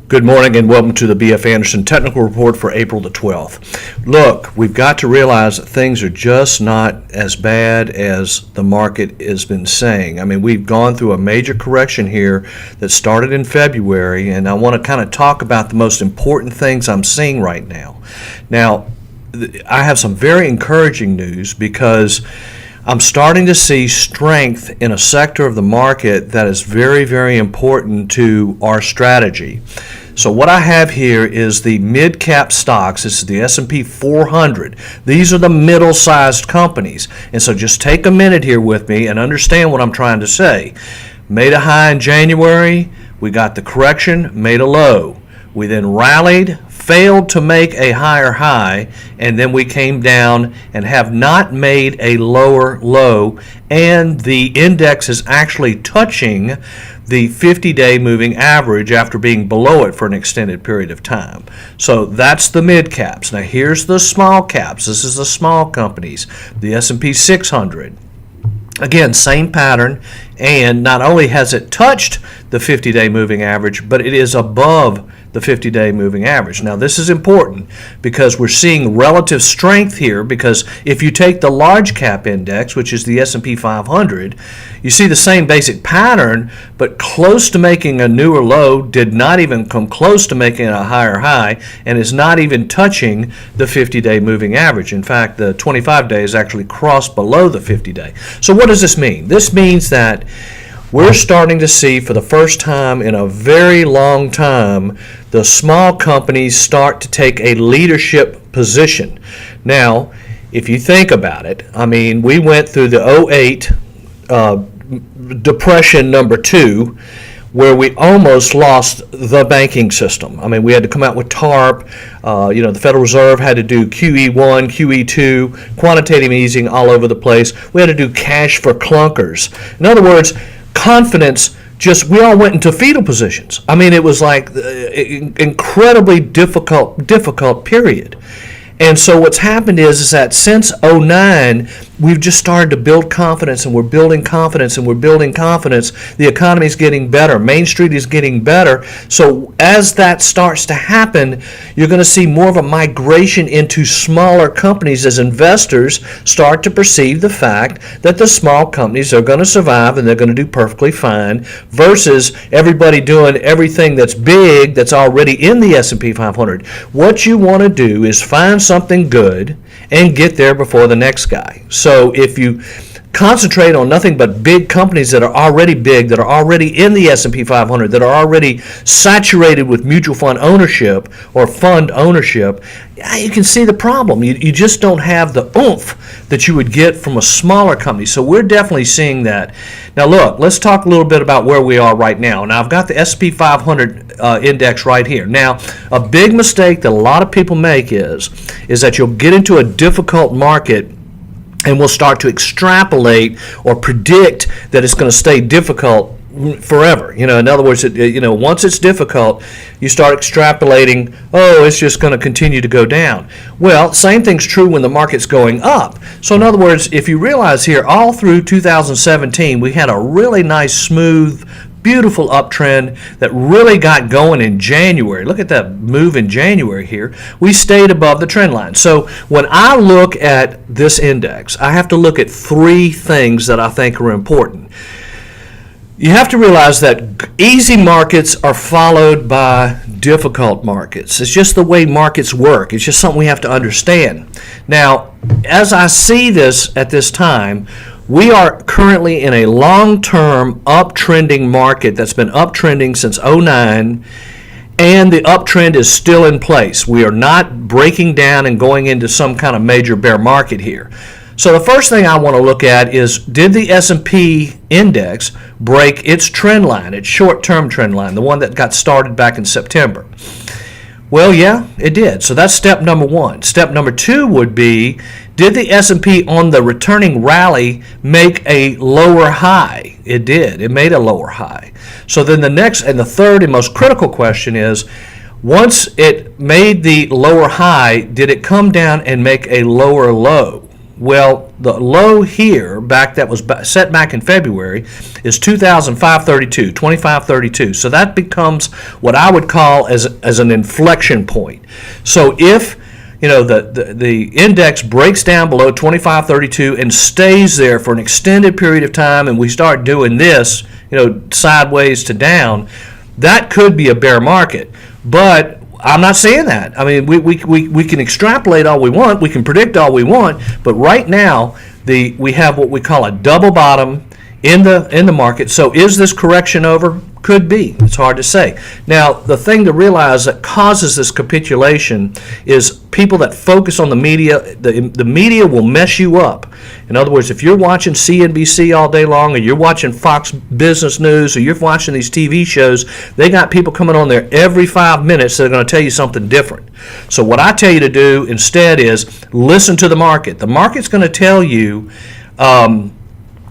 Good morning and welcome to the BF Anderson Technical Report for April the 12th. Look, we've got to realize that things are just not as bad as the market has been saying. I mean, we've gone through a major correction here that started in February, and I want to kind of talk about the most important things I'm seeing right now. Now, I have some very encouraging news because I'm starting to see strength in a sector of the market that is very, very important to our strategy. So what I have here is the mid-cap stocks. This is the S&P 400. These are the middle-sized companies. And so just take a minute here with me and understand what I'm trying to say. Made a high in January. We got the correction, made a low. We then rallied, failed to make a higher high, and then we came down and have not made a lower low, and the index is actually touching the 50-day moving average after being below it for an extended period of time. So that's the mid caps. Now here's the small caps. This is the small companies, the S&P 600. Again, same pattern, and not only has it touched the 50-day moving average, but it is above the 50-day moving average. Now, this is important because we're seeing relative strength here, because if you take the large cap index, which is the S&P 500, you see the same basic pattern, but close to making a newer low, did not even come close to making a higher high, and is not even touching the 50-day moving average. In fact, the 25-day is actually crossed below the 50-day. So what does this mean? This means that we're starting to see, for the first time in a very long time, the small companies start to take a leadership position. Now, if you think about it, I mean, we went through the 08 depression number 2, where we almost lost the banking system. I mean, we had to come out with TARP. The Federal Reserve had to do QE1, QE2, quantitative easing all over the place. We had to do cash for clunkers. In other words, confidence, we all went into fetal positions. I mean, it was like incredibly difficult period. And so what's happened is that since 09, we've just started to build confidence, and we're building confidence, and we're building confidence. The economy is getting better. Main Street is getting better. So as that starts to happen, you're going to see more of a migration into smaller companies as investors start to perceive the fact that the small companies are going to survive and they're going to do perfectly fine, versus everybody doing everything that's big that's already in the S&P 500. What you want to do is find something good and get there before the next guy. So if you concentrate on nothing but big companies that are already big, that are already in the S&P 500, that are already saturated with mutual fund ownership or fund ownership, you can see the problem. You just don't have the oomph that you would get from a smaller company. So we're definitely seeing that. Now look, let's talk a little bit about where we are right now. Now I've got the S&P 500 index right here. Now, a big mistake that a lot of people make is that you'll get into a difficult market and we'll start to extrapolate or predict that it's going to stay difficult forever. In other words, once it's difficult, you start extrapolating, it's just going to continue to go down. Well, same thing's true when the market's going up. So in other words, if you realize here, all through 2017, we had a really nice, smooth, beautiful uptrend that really got going in January. Look at that move in January here. We stayed above the trend line. So when I look at this index, I have to look at 3 things that I think are important. You have to realize that easy markets are followed by difficult markets. It's just the way markets work. It's just something we have to understand. Now, as I see this at this time, we are currently in a long-term uptrending market that's been uptrending since 09, and the uptrend is still in place. We are not breaking down and going into some kind of major bear market here. So the first thing I want to look at is, did the S&P index break its trend line, its short-term trend line, the one that got started back in September? Well, yeah, it did. So that's step number 1. Step number 2 would be, did the S&P on the returning rally make a lower high? It did. It made a lower high. So then the next and the third and most critical question is, once it made the lower high, did it come down and make a lower low? Well, the low here that was set back in February is 2,532, 2532. So that becomes what I would call as an inflection point. So if the index breaks down below 2532 and stays there for an extended period of time, and we start doing this, sideways to down, that could be a bear market. But I'm not saying that. I mean, we can extrapolate all we want, we can predict all we want, but right now we have what we call a double bottom in the market. So is this correction over? Could be. It's hard to say. Now, the thing to realize that causes this capitulation is people that focus on the media. The media will mess you up. In other words, if you're watching CNBC all day long, or you're watching Fox Business News, or you're watching these TV shows, they got people coming on there every 5 minutes that are going to tell you something different. So what I tell you to do instead is listen to the market. The market's going to tell you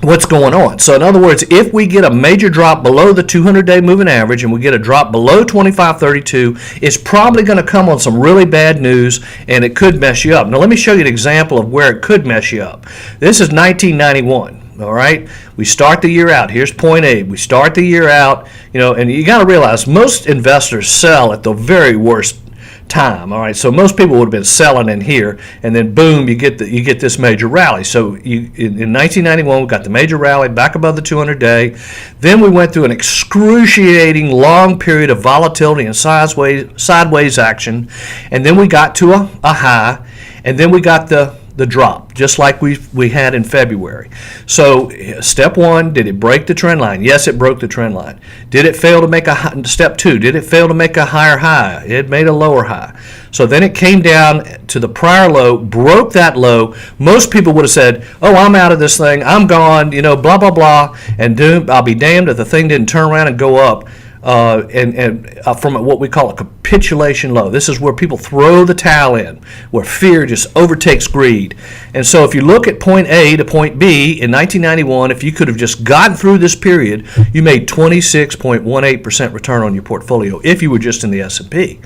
what's going on. So in other words, if we get a major drop below the 200-day moving average and we get a drop below 2532, it's probably going to come on some really bad news, and it could mess you up. Now let me show you an example of where it could mess you up. This is 1991. All right, we start the year out. Here's point A. We start the year out, and you got to realize most investors sell at the very worst time. All right, so most people would have been selling in here, and then boom, you get this major rally. So in 1991, we got the major rally back above the 200-day. Then we went through an excruciating long period of volatility and sideways action, and then we got to a high, and then we got the drop, just like we had in February. So step one, did it break the trend line? Yes, it broke the trend line. Did it fail to make step two, did it fail to make a higher high? It made a lower high. So then it came down to the prior low, broke that low. Most people would have said, oh, I'm out of this thing, I'm gone, blah, blah, blah, and I'll be damned if the thing didn't turn around and go up. From what we call a capitulation low. This is where people throw the towel in, where fear just overtakes greed. And so if you look at point A to point B in 1991, if you could have just gotten through this period, you made 26.18% return on your portfolio if you were just in the S&P.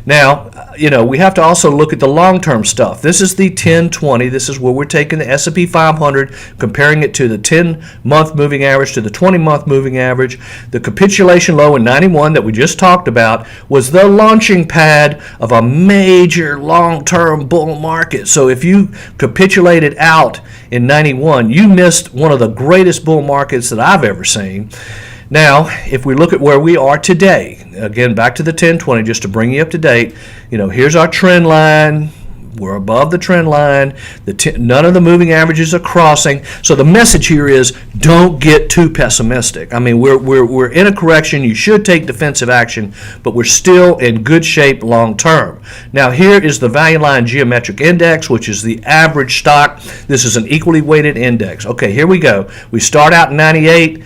Now, we have to also look at the long-term stuff. This is the 10-20. This is where we're taking the S&P 500, comparing it to the 10-month moving average to the 20-month moving average. The capitulation low in 91 that we just talked about was the launching pad of a major long-term bull market. So if you capitulated out in 91, you missed one of the greatest bull markets that I've ever seen. Now, if we look at where we are today, again, back to the 10-20, just to bring you up to date, here's our trend line. We're above the trend line. None of the moving averages are crossing. So the message here is don't get too pessimistic. I mean, we're in a correction. You should take defensive action, but we're still in good shape long term. Now here is the Value Line Geometric Index, which is the average stock. This is an equally weighted index. Okay, here we go. We start out in 98.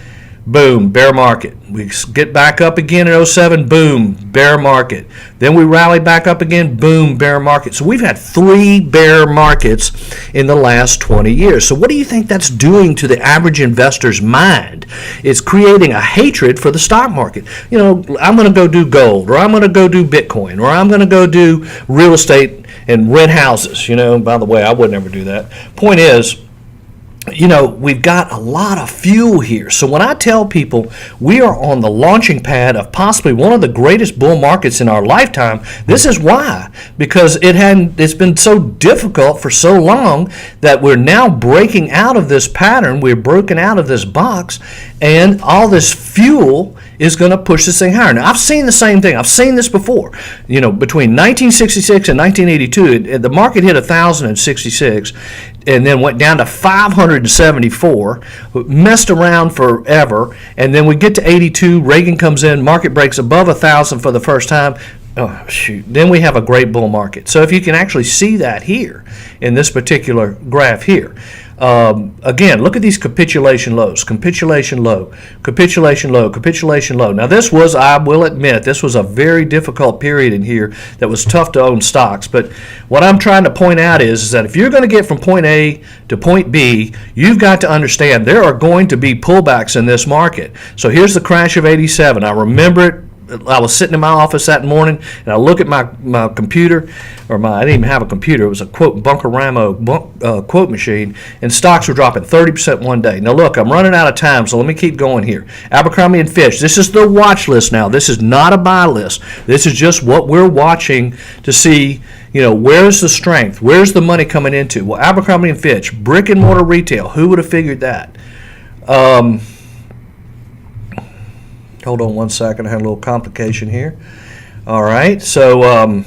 Boom, bear market. We get back up again in 07, boom, bear market. Then we rally back up again, boom, bear market. So we've had 3 bear markets in the last 20 years. So what do you think that's doing to the average investor's mind? It's creating a hatred for the stock market. I'm going to go do gold, or I'm going to go do Bitcoin, or I'm going to go do real estate and rent houses. By the way, I would never do that. Point is, we've got a lot of fuel here. So when I tell people we are on the launching pad of possibly one of the greatest bull markets in our lifetime, this is why. Because it's been so difficult for so long that we're now breaking out of this pattern. We're broken out of this box, and all this fuel is going to push this thing higher. Now, I've seen the same thing. I've seen this before. Between 1966 and 1982, the market hit 1,066 and then went down to 574, messed around forever, and then we get to 82, Reagan comes in, market breaks above 1,000 for the first time. Oh, shoot. Then we have a great bull market. So if you can actually see that here in this particular graph here. Again, look at these capitulation lows. Capitulation low, capitulation low, capitulation low. Now this was, I will admit, this was a very difficult period in here that was tough to own stocks. But what I'm trying to point out is that if you're going to get from point A to point B, you've got to understand there are going to be pullbacks in this market. So here's the crash of 87. I remember it I was sitting in my office that morning, and I look at my computer, I didn't even have a computer. It was a quote Bunkeramo quote machine, and stocks were dropping 30% one day. Now look, I'm running out of time, so let me keep going here. Abercrombie and Fitch. This is the watch list now. This is not a buy list. This is just what we're watching to see. Where's the strength? Where's the money coming into? Well, Abercrombie and Fitch, brick and mortar retail. Who would have figured that? Hold on one second. I had a little complication here. All right. So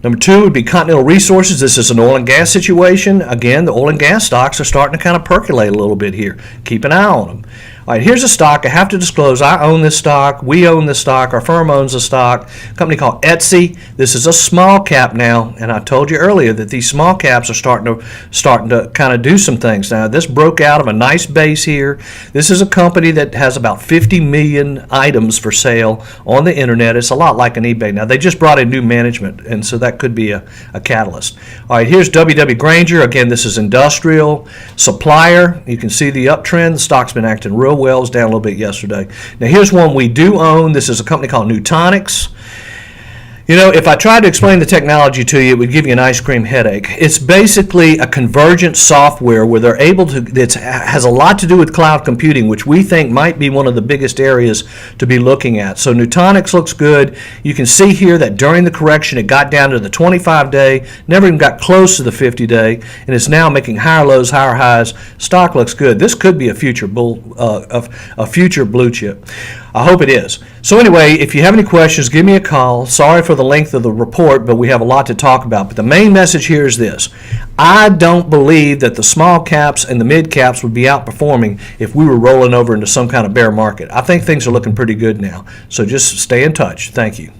number 2 would be Continental Resources. This is an oil and gas situation. Again, the oil and gas stocks are starting to kind of percolate a little bit here. Keep an eye on them. All right, here's a stock I have to disclose. I own this stock. We own this stock. Our firm owns the stock. A company called Etsy. This is a small cap now, and I told you earlier that these small caps are starting to kind of do some things. Now, this broke out of a nice base here. This is a company that has about 50 million items for sale on the internet. It's a lot like an eBay. Now, they just brought in new management, and so that could be a catalyst. All right, here's W.W. Grainger. Again, this is industrial supplier. You can see the uptrend. The stock's been acting real well. It was down a little bit yesterday. Now here's one we do own. This is a company called Nutanix. If I tried to explain the technology to you, it would give you an ice cream headache. It's basically a convergent software where they're able to, it has a lot to do with cloud computing, which we think might be one of the biggest areas to be looking at. So Nutanix looks good. You can see here that during the correction, it got down to the 25-day, never even got close to the 50-day, and it's now making higher lows, higher highs. Stock looks good. This could be a future future blue chip. I hope it is. So anyway, if you have any questions, give me a call. Sorry for the length of the report, but we have a lot to talk about. But the main message here is this. I don't believe that the small caps and the mid caps would be outperforming if we were rolling over into some kind of bear market. I think things are looking pretty good now. So just stay in touch. Thank you.